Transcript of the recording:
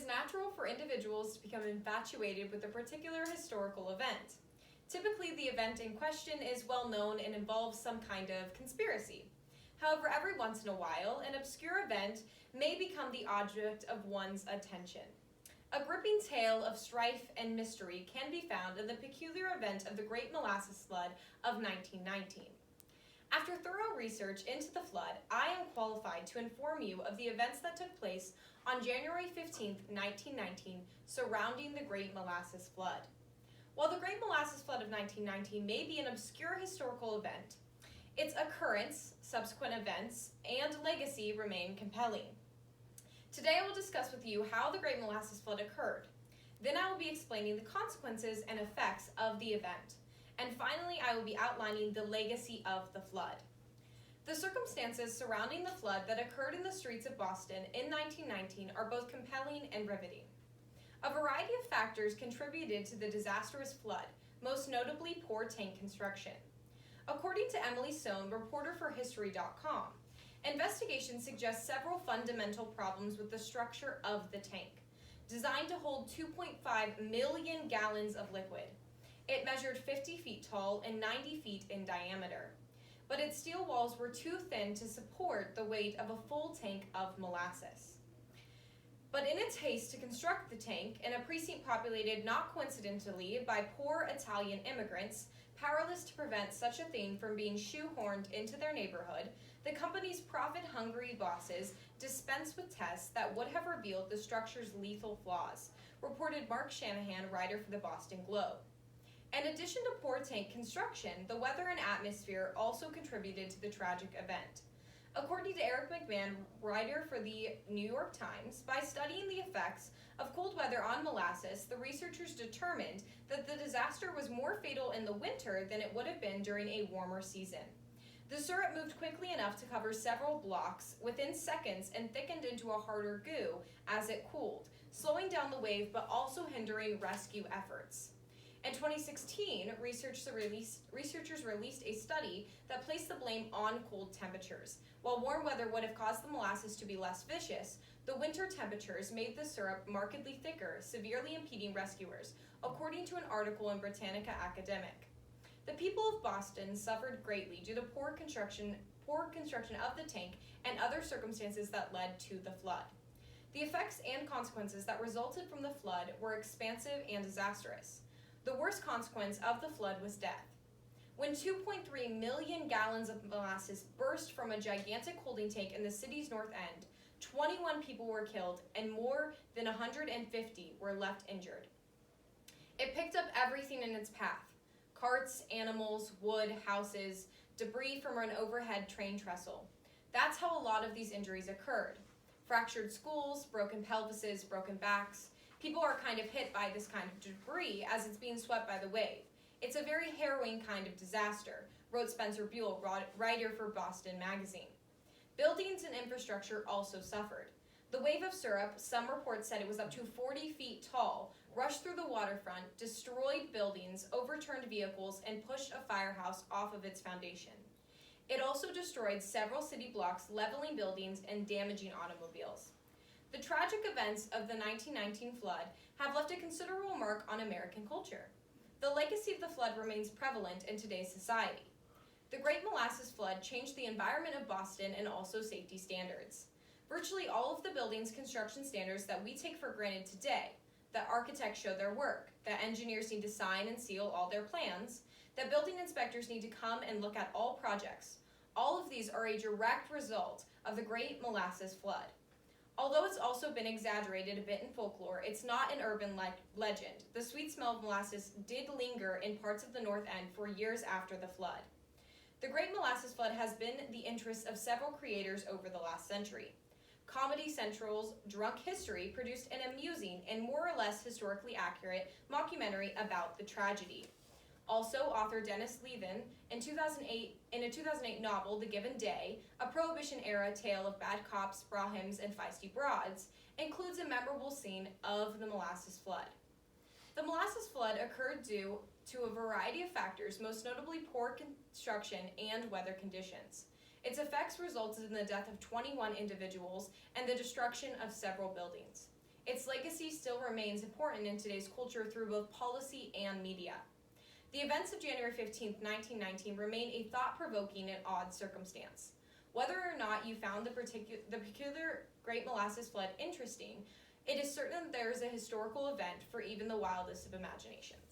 natural for individuals to become infatuated with a particular historical event. Typically, the event in question is well known and involves some kind of conspiracy. However, every once in a while, an obscure event may become the object of one's attention. A gripping tale of strife and mystery can be found in the peculiar event of the Great Molasses Flood of 1919. After thorough research into the flood, I am qualified to inform you of the events that took place on January 15, 1919, surrounding the Great Molasses Flood. While the Great Molasses Flood of 1919 may be an obscure historical event, its occurrence, subsequent events, and legacy remain compelling. Today I will discuss with you how the Great Molasses Flood occurred. Then I will be explaining the consequences and effects of the event. And finally, I will be outlining the legacy of the flood. The circumstances surrounding the flood that occurred in the streets of Boston in 1919 are both compelling and riveting. A variety of factors contributed to the disastrous flood, most notably poor tank construction. According to Emily Sohn, reporter for History.com, investigations suggest several fundamental problems with the structure of the tank. Designed to hold 2.5 million gallons of liquid, it measured 50 feet tall and 90 feet in diameter, but its steel walls were too thin to support the weight of a full tank of molasses. But in its haste to construct the tank, in a precinct populated not coincidentally by poor Italian immigrants, powerless to prevent such a thing from being shoehorned into their neighborhood, the company's profit-hungry bosses dispensed with tests that would have revealed the structure's lethal flaws, reported Mark Shanahan, writer for the Boston Globe. In addition to poor tank construction, the weather and atmosphere also contributed to the tragic event. According to Eric McMahon, writer for the New York Times, by studying the effects of cold weather on molasses, the researchers determined that the disaster was more fatal in the winter than it would have been during a warmer season. The syrup moved quickly enough to cover several blocks within seconds and thickened into a harder goo as it cooled, slowing down the wave but also hindering rescue efforts. In 2016, researchers released a study that placed the blame on cold temperatures. While warm weather would have caused the molasses to be less vicious, the winter temperatures made the syrup markedly thicker, severely impeding rescuers, according to an article in Britannica Academic. The people of Boston suffered greatly due to poor construction of the tank and other circumstances that led to the flood. The effects and consequences that resulted from the flood were expansive and disastrous. The worst consequence of the flood was death. When 2.3 million gallons of molasses burst from a gigantic holding tank in the city's north end, 21 people were killed and more than 150 were left injured. It picked up everything in its path: carts, animals, wood, houses, debris from an overhead train trestle. That's how a lot of these injuries occurred. Fractured skulls, broken pelvises, broken backs. People are kind of hit by this kind of debris as it's being swept by the wave. It's a very harrowing kind of disaster, wrote Spencer Buell, writer for Boston Magazine. Buildings and infrastructure also suffered. The wave of syrup, some reports said it was up to 40 feet tall, rushed through the waterfront, destroyed buildings, overturned vehicles, and pushed a firehouse off of its foundation. It also destroyed several city blocks, leveling buildings and damaging automobiles. The tragic events of the 1919 flood have left a considerable mark on American culture. The legacy of the flood remains prevalent in today's society. The Great Molasses Flood changed the environment of Boston and also safety standards. Virtually all of the buildings' construction standards that we take for granted today, that architects show their work, that engineers need to sign and seal all their plans, that building inspectors need to come and look at all projects, all of these are a direct result of the Great Molasses Flood. Although it's also been exaggerated a bit in folklore, it's not an urban legend. The sweet smell of molasses did linger in parts of the North End for years after the flood. The Great Molasses Flood has been the interest of several creators over the last century. Comedy Central's Drunk History produced an amusing and more or less historically accurate mockumentary about the tragedy. Also, author Dennis Levin, in a 2008 novel, The Given Day, a Prohibition-era tale of bad cops, Brahms, and feisty broads, includes a memorable scene of the Molasses Flood. The Molasses Flood occurred due to a variety of factors, most notably poor construction and weather conditions. Its effects resulted in the death of 21 individuals and the destruction of several buildings. its legacy still remains important in today's culture through both policy and media. The events of January 15, 1919 remain a thought-provoking and odd circumstance. Whether or not you found the peculiar Great Molasses Flood interesting, it is certain that there is a historical event for even the wildest of imaginations.